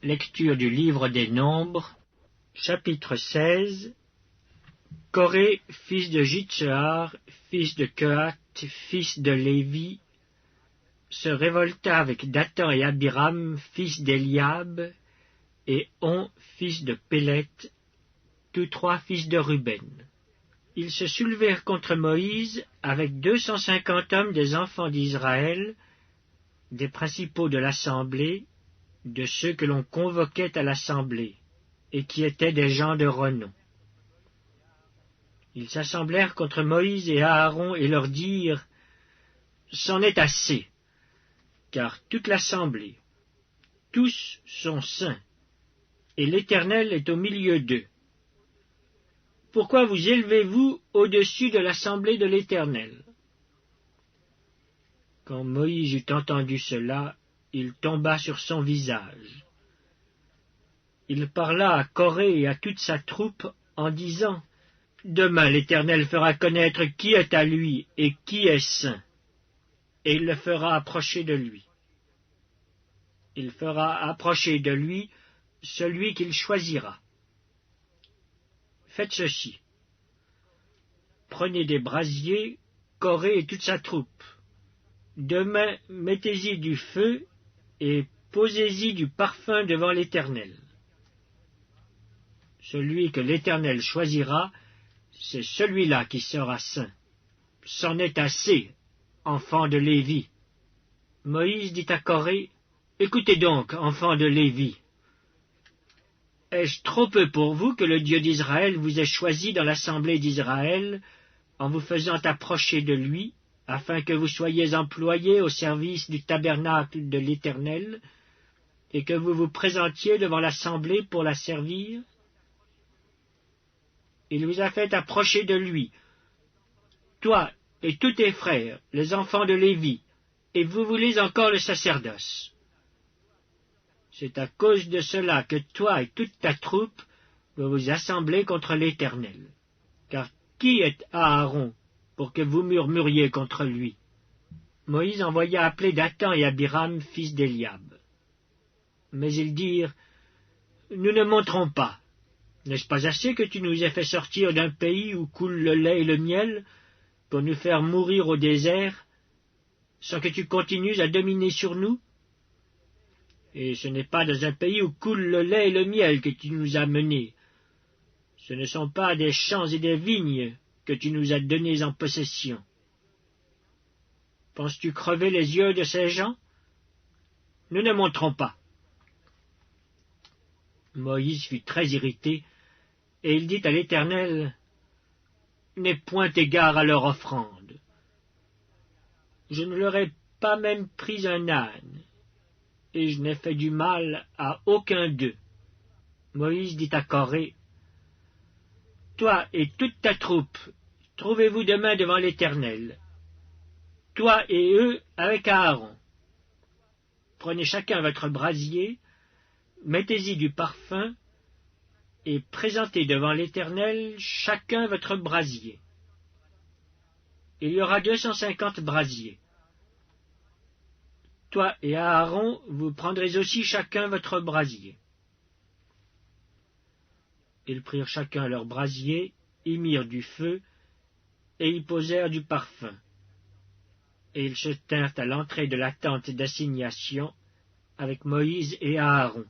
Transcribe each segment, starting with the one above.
Lecture du livre des Nombres, chapitre 16. Coré, fils de Jitséar, fils de Kehath, fils de Lévi, se révolta avec Dathan et Abiram, fils d'Eliab, et On, fils de Péleth, tous trois fils de Ruben. Ils se soulevèrent contre Moïse avec 250 hommes des enfants d'Israël, des principaux de l'assemblée, de ceux que l'on convoquait à l'assemblée, et qui étaient des gens de renom. Ils s'assemblèrent contre Moïse et Aaron et leur dirent « C'en est assez, car toute l'assemblée, tous sont saints, et l'Éternel est au milieu d'eux. Pourquoi vous élevez-vous au-dessus de l'assemblée de l'Éternel » Quand Moïse eut entendu cela, il tomba sur son visage. Il parla à Coré et à toute sa troupe en disant « Demain l'Éternel fera connaître qui est à lui et qui est saint, et il le fera approcher de lui. Il fera approcher de lui celui qu'il choisira. Faites ceci. Prenez des brasiers, Coré et toute sa troupe. Demain, mettez-y du feu et posez-y du parfum devant l'Éternel. Celui que l'Éternel choisira, c'est celui-là qui sera saint. C'en est assez, enfants de Lévi. Moïse dit à Coré, « Écoutez donc, enfants de Lévi. Est-ce trop peu pour vous que le Dieu d'Israël vous ait choisi dans l'assemblée d'Israël en vous faisant approcher de lui, afin que vous soyez employés au service du tabernacle de l'Éternel, et que vous vous présentiez devant l'assemblée pour la servir? Il vous a fait approcher de lui, toi et tous tes frères, les enfants de Lévi, et vous voulez encore le sacerdoce. C'est à cause de cela que toi et toute ta troupe vous vous assemblez contre l'Éternel. Car qui est Aaron pour que vous murmuriez contre lui? » Moïse envoya appeler Dathan et Abiram, fils d'Eliab. Mais ils dirent, « Nous ne monterons pas. N'est-ce pas assez que tu nous aies fait sortir d'un pays où coule le lait et le miel, pour nous faire mourir au désert, sans que tu continues à dominer sur nous? Et ce n'est pas dans un pays où coule le lait et le miel que tu nous as menés. Ce ne sont pas des champs et des vignes que tu nous as donnés en possession. Penses-tu crever les yeux de ces gens? Nous ne monterons pas. » Moïse fut très irrité, et il dit à l'Éternel, « N'aie point égard à leur offrande. Je ne leur ai pas même pris un âne, et je n'ai fait du mal à aucun d'eux. » Moïse dit à Coré, « Toi et toute ta troupe, trouvez-vous demain devant l'Éternel, toi et eux avec Aaron. Prenez chacun votre brasier, mettez-y du parfum, et présentez devant l'Éternel chacun votre brasier. Il y aura 250 brasiers. Toi et Aaron, vous prendrez aussi chacun votre brasier. » Ils prirent chacun leur brasier, y mirent du feu, et y posèrent du parfum. Et ils se tinrent à l'entrée de la tente d'assignation avec Moïse et Aaron.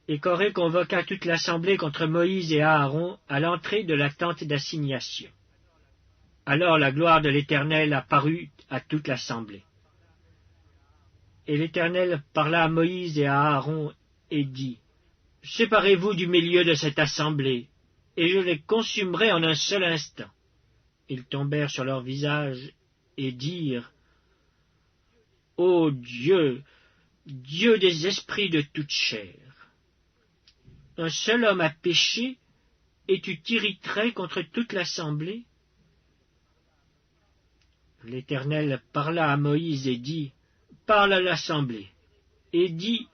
Et Coré convoqua toute l'assemblée contre Moïse et Aaron à l'entrée de la tente d'assignation. Alors la gloire de l'Éternel apparut à toute l'assemblée. Et l'Éternel parla à Moïse et à Aaron et dit, « Séparez-vous du milieu de cette assemblée, et je les consumerai en un seul instant. » Ils tombèrent sur leur visage et dirent, « Ô Dieu, Dieu des esprits de toute chair, un seul homme a péché, et tu t'irriterais contre toute l'assemblée? » L'Éternel parla à Moïse et dit, « Parle à l'assemblée, et dis,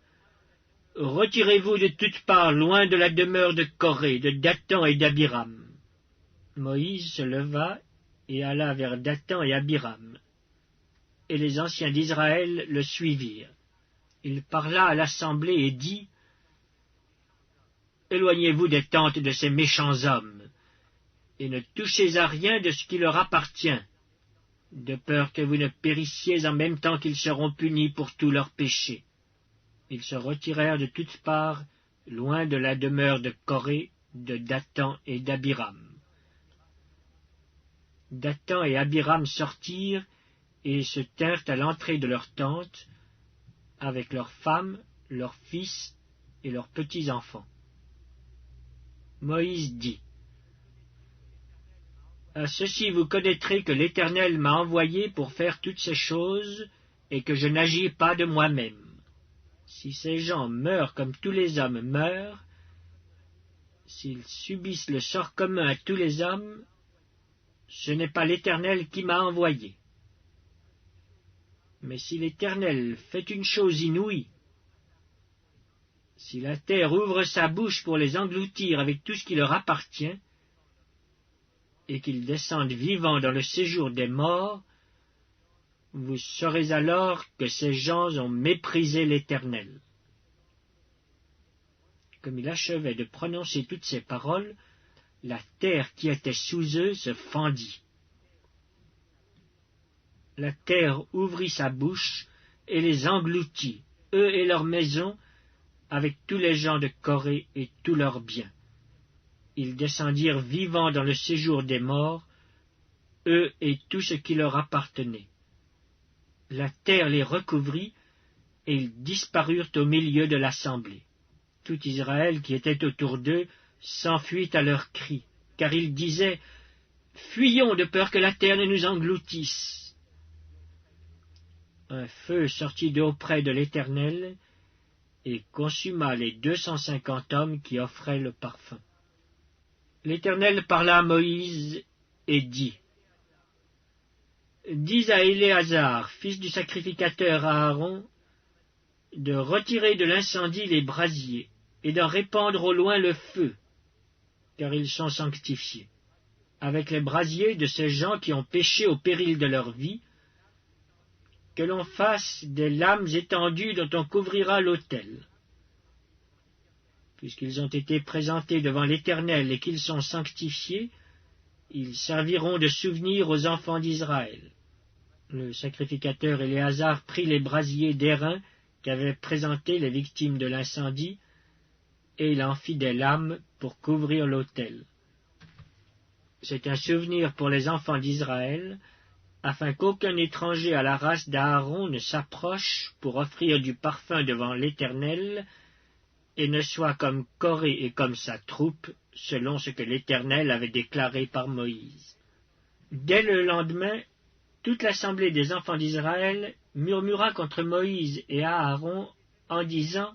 retirez-vous de toutes parts loin de la demeure de Coré, de Dathan et d'Abiram. » Moïse se leva et alla vers Dathan et Abiram, et les anciens d'Israël le suivirent. Il parla à l'assemblée et dit, « Éloignez-vous des tentes de ces méchants hommes, et ne touchez à rien de ce qui leur appartient, de peur que vous ne périssiez en même temps qu'ils seront punis pour tous leurs péchés. » Ils se retirèrent de toutes parts, loin de la demeure de Coré, de Dathan et d'Abiram. Dathan et Abiram sortirent et se tinrent à l'entrée de leur tente, avec leurs femmes, leurs fils et leurs petits-enfants. Moïse dit, « À ceci vous connaîtrez que l'Éternel m'a envoyé pour faire toutes ces choses, et que je n'agis pas de moi-même. Si ces gens meurent comme tous les hommes meurent, s'ils subissent le sort commun à tous les hommes, ce n'est pas l'Éternel qui m'a envoyé. Mais si l'Éternel fait une chose inouïe, si la terre ouvre sa bouche pour les engloutir avec tout ce qui leur appartient, et qu'ils descendent vivants dans le séjour des morts, vous saurez alors que ces gens ont méprisé l'Éternel. » Comme il achevait de prononcer toutes ces paroles, la terre qui était sous eux se fendit. La terre ouvrit sa bouche et les engloutit, eux et leurs maisons, avec tous les gens de Coré et tous leurs biens. Ils descendirent vivants dans le séjour des morts, eux et tout ce qui leur appartenait. La terre les recouvrit, et ils disparurent au milieu de l'assemblée. Tout Israël qui était autour d'eux s'enfuit à leurs cris, car ils disaient, « Fuyons de peur que la terre ne nous engloutisse. » Un feu sortit d'auprès de l'Éternel, et consuma les 250 hommes qui offraient le parfum. L'Éternel parla à Moïse et dit, « Dis à Éléazar, fils du sacrificateur Aaron, de retirer de l'incendie les brasiers, et d'en répandre au loin le feu, car ils sont sanctifiés, avec les brasiers de ces gens qui ont péché au péril de leur vie, que l'on fasse des lames étendues dont on couvrira l'autel. Puisqu'ils ont été présentés devant l'Éternel et qu'ils sont sanctifiés, ils serviront de souvenir aux enfants d'Israël. » Le sacrificateur Éléazar prit les brasiers d'airain qu'avaient présentés les victimes de l'incendie, et il en fit des lames pour couvrir l'autel. C'est un souvenir pour les enfants d'Israël, afin qu'aucun étranger à la race d'Aaron ne s'approche pour offrir du parfum devant l'Éternel, et ne soit comme Coré et comme sa troupe, selon ce que l'Éternel avait déclaré par Moïse. Dès le lendemain, toute l'assemblée des enfants d'Israël murmura contre Moïse et Aaron en disant,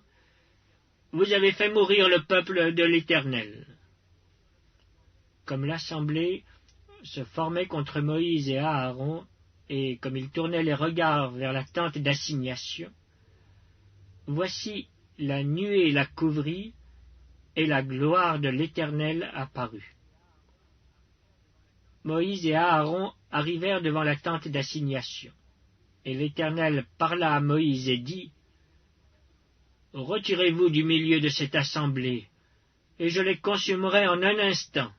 « Vous avez fait mourir le peuple de l'Éternel. » Comme l'assemblée se formait contre Moïse et Aaron, et comme ils tournaient les regards vers la tente d'assignation, voici la nuée la couvrit, et la gloire de l'Éternel apparut. Moïse et Aaron arrivèrent devant la tente d'assignation, et l'Éternel parla à Moïse et dit, « Retirez-vous du milieu de cette assemblée, et je les consumerai en un instant. »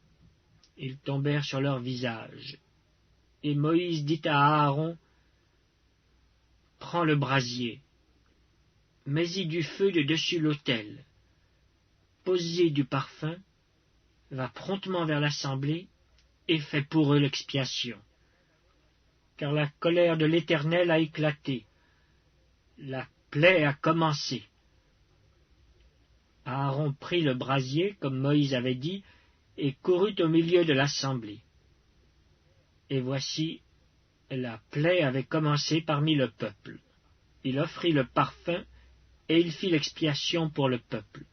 Ils tombèrent sur leur visage. Et Moïse dit à Aaron, « Prends le brasier, mets-y du feu de dessus l'autel, pose-y du parfum, va promptement vers l'assemblée, et fais pour eux l'expiation. Car la colère de l'Éternel a éclaté, la plaie a commencé. » Aaron prit le brasier, comme Moïse avait dit, et courut au milieu de l'assemblée. Et voici, la plaie avait commencé parmi le peuple. Il offrit le parfum, et il fit l'expiation pour le peuple.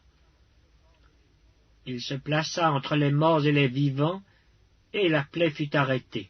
Il se plaça entre les morts et les vivants, et la plaie fut arrêtée.